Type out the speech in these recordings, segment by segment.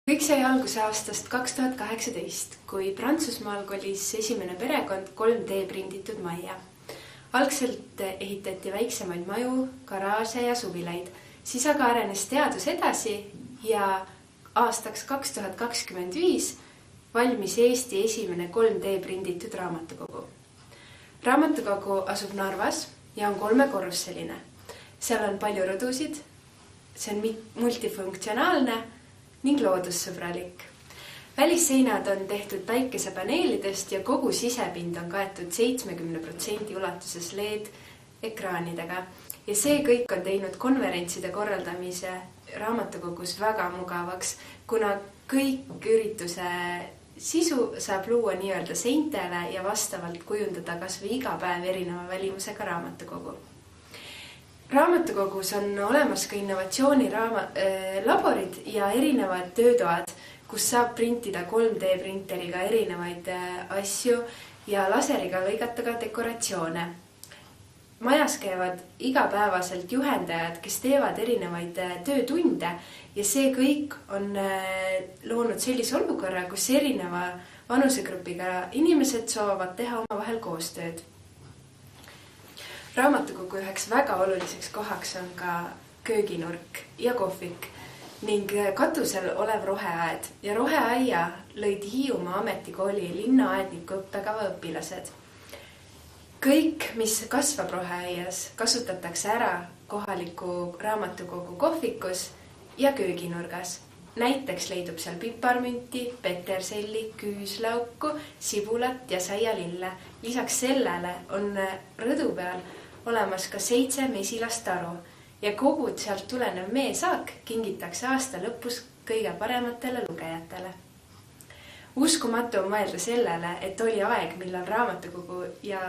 Kõik sai alguse aastast 2018, kui Prantsusmaal kolis esimene perekond 3D prinditud majja. Algselt ehitati väiksemaid maju, garaaže ja suvilaid, siis aga arenes teadus edasi ja aastaks 2025 valmis Eesti esimene 3D prinditud raamatukogu. Raamatukogu asub Narvas ja on 3-korruseline. Seal on palju rõdusid, see on multifunktsionaalne ning loodussõbralik. Välisseinad on tehtud päikesepaneelidest ja kogu sisepind on kaetud 70% ulatuses LED-ekraanidega. Ja see kõik on teinud konverentside korraldamise raamatukogus väga mugavaks, kuna kõik ürituse sisu saab luua nii-öelda seintele ja vastavalt kujundada kas või iga päev erineva välimusega raamatukogu. Raamatukogus on olemas ka innovatsioonilaborid ja erinevad töötoad, kus saab printida 3D printeriga erinevaid asju ja laseriga lõigata ka dekoratsioone. Majas käivad igapäevaselt juhendajad, kes teevad erinevaid töötunde ja see kõik on loonud sellise olukorra, kus erineva vanusegrupiga inimesed soovivad teha omavahel koostööd. Raamatukogu üheks väga oluliseks kohaks on ka kööginurk ja kohvik ning katusel olev roheaed ja roheaia lõid Hiiumaa ametikooli linnaaedniku õppekava õpilased. Kõik, mis kasvab roheaias, kasutatakse ära kohaliku raamatukogu kohvikus ja kööginurgas. Näiteks leidub seal piparmünti, peterselli, küüslauku, sibulat ja saialille. Lisaks sellele on rõdu peal olemas ka 7 mesilastaru ja kogu sealt tulenev meesaak kingitakse aasta lõpus kõige parematele lugejatele. Uskumatu on mõelda sellele, et oli aeg, millal raamatukogu ja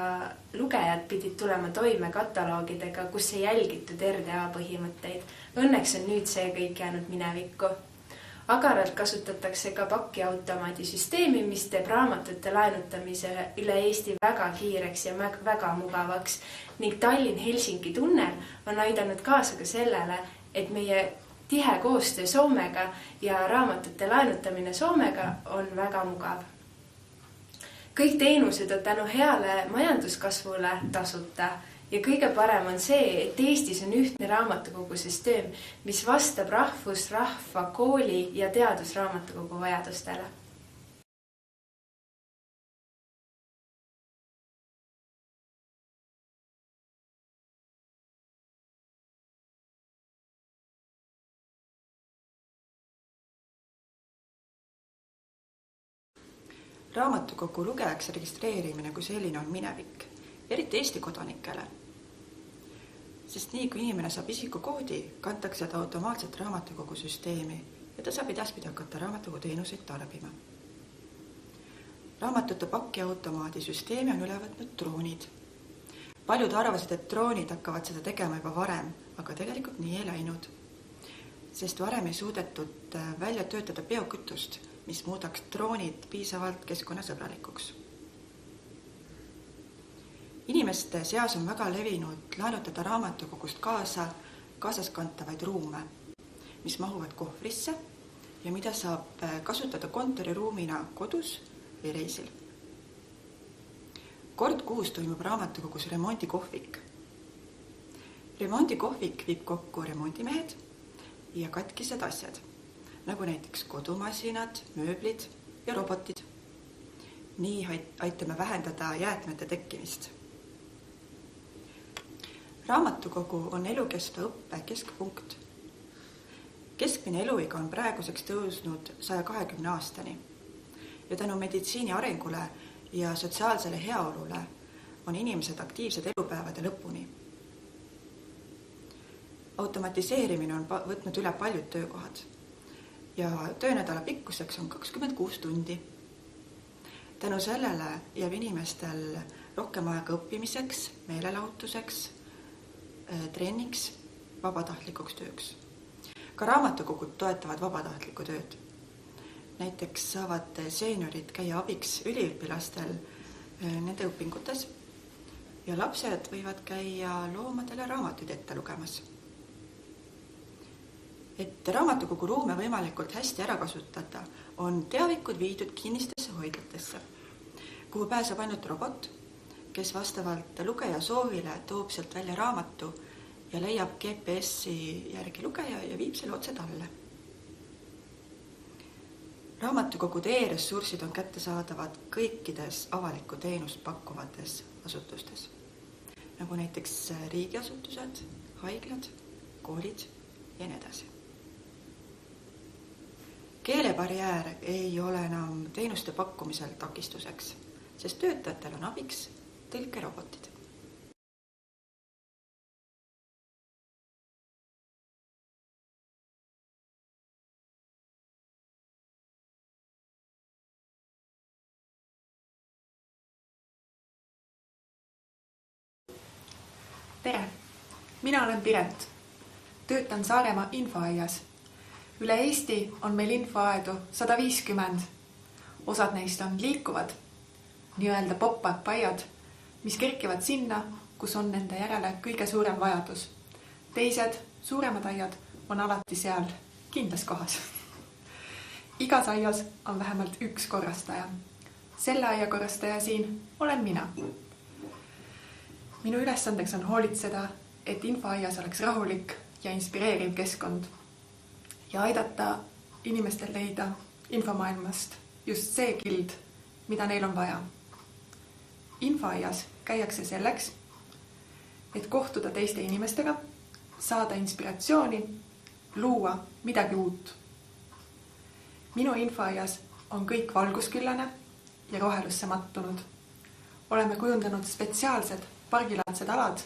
lugejad pidid tulema toime kataloogidega, kus ei jälgitud RDA põhimõtteid. Õnneks on nüüd see kõik jäänud minevikku. Agaralt kasutatakse ka pakiautomaadi süsteemi, mis teeb raamatute laenutamise üle Eesti väga kiireks ja väga mugavaks ning Tallinn-Helsingi tunnel on aidanud kaasa ka sellele, et meie tihe koostöö Soomega ja raamatute laenutamine Soomega on väga mugav. Kõik teenused on tänu heale majanduskasvule tasuta ja kõige parem on see, et Eestis on ühtne raamatukogusüsteem, mis vastab rahva, kooli ja teadusraamatukogu vajadustele. Raamatukogu lugejaks registreerimine kui selline on minevik, eriti Eesti kodanikele. Sest nii kui inimene saab isikukoodi, kantakse ta automaatselt raamatukogu süsteemi ja ta saab edaspidi hakata raamatukogu teenuseid tarbima. Raamatute pakiautomaadi süsteemi on üle võtnud droonid. Paljud arvasid, et droonid hakkavad seda tegema juba varem, aga tegelikult nii ei läinud. Sest varem ei suudetud välja töötada biokütust, mis muudaks droonid piisavalt keskkonnasõbralikuks. Inimeste seas on väga levinud laenutada raamatukogust kaasas kantavaid ruume, mis mahuvad kohvrisse ja mida saab kasutada kontoriruumina kodus või reisil. Kord kuus toimub raamatukogus remondikohvik. Remondikohvik viib kokku remondimehed ja katkised asjad, nagu näiteks kodumasinad, mööblid ja robotid. Nii aitame vähendada jäätmete tekkimist. Raamatukogu on elukestva õppe keskpunkt. Keskmine eluiga on praeguseks tõusnud 120 aastani ja tänu meditsiini arengule ja sotsiaalsele heaolule on inimesed aktiivsed elupäevade lõpuni. Automatiseerimine on võtnud üle paljud töökohad ja töönädala pikkuseks on 26 tundi. Tänu sellele jääb inimestel rohkem aega õppimiseks, meelelahutuseks, treeniks, vabatahtlikuks tööks. Ka raamatukogud toetavad vabatahtlikku tööd. Näiteks saavad seeniorid käia abiks üliõpilastel nende õpingutes ja lapsed võivad käia loomadele raamatuid ette lugemas. Et raamatukogu ruume võimalikult hästi ära kasutada, on teavikud viidud kinnistesse hoidlatesse, kuhu pääseb ainult robot, kes vastavalt lugeja soovile toob sealt välja raamatu ja leiab GPS-i järgi lugeja ja viib selle otse talle. Raamatukogude e-ressursid on kättesaadavad kõikides avalikku teenust pakkuvates asutustes, nagu näiteks riigiasutused, haiglad, koolid ja nii edasi. Keelebarjäär ei ole enam teenuste pakkumisel takistuseks, sest töötajatel on abiks tõlkerobotid. Tere! Mina olen Piret. Töötan Saaremaa infoaias. Üle Eesti on meil infoaedu 150. Osad neist on liikuvad, nii-öelda pop-up aiad, mis kerkivad sinna, kus on nende järele kõige suurem vajadus. Teised, suuremad aiad on alati seal, kindlas kohas. Igas aias on vähemalt üks korrastaja. Selle aia korrastaja siin olen mina. Minu ülesandeks on hoolitseda, et infoaias oleks rahulik ja inspireeriv keskkond ja aidata inimestel leida infomaailmast just see kild, mida neil on vaja. Infoaias käiakse selleks, et kohtuda teiste inimestega, saada inspiratsiooni, luua midagi uut. Minu infoaias on kõik valgusküllane ja rohelusse mattunud. Oleme kujundanud spetsiaalsed pargilaadsed alad,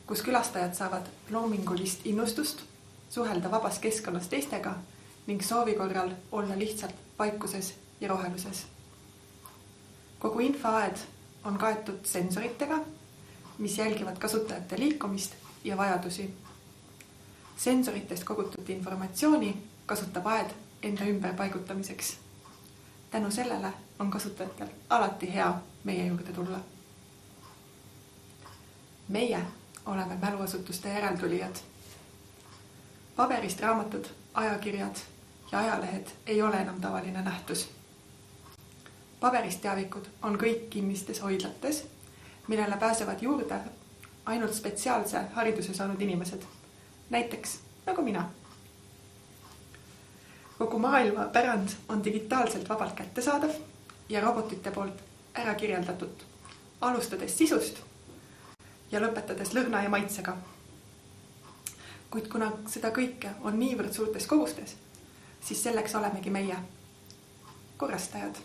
kus külastajad saavad loomingulist innustust, suhelda vabas keskkonnas teistega ning soovi korral olla lihtsalt vaikuses ja roheluses. Kogu infoaed on kaetud sensoritega, mis jälgivad kasutajate liikumist ja vajadusi. Sensoritest kogutud informatsiooni kasutab aed enda ümber paigutamiseks. Tänu sellele on kasutajatel alati hea meie juurde tulla. Meie oleme mäluasutuste järeltulijad. Paberist raamatud, ajakirjad ja ajalehed ei ole enam tavaline nähtus. Paberist teavikud on kõik kinnistes hoidlates, millele pääsevad juurde ainult spetsiaalse hariduse saanud inimesed, näiteks nagu mina. Kogu maailma pärand on digitaalselt vabalt kättesaadav ja robotite poolt ära kirjeldatud, alustades sisust ja lõpetades lõhna ja maitsega. Kuid kuna seda kõike on niivõrd suurtes kogustes, siis selleks olemegi meie korrastajad.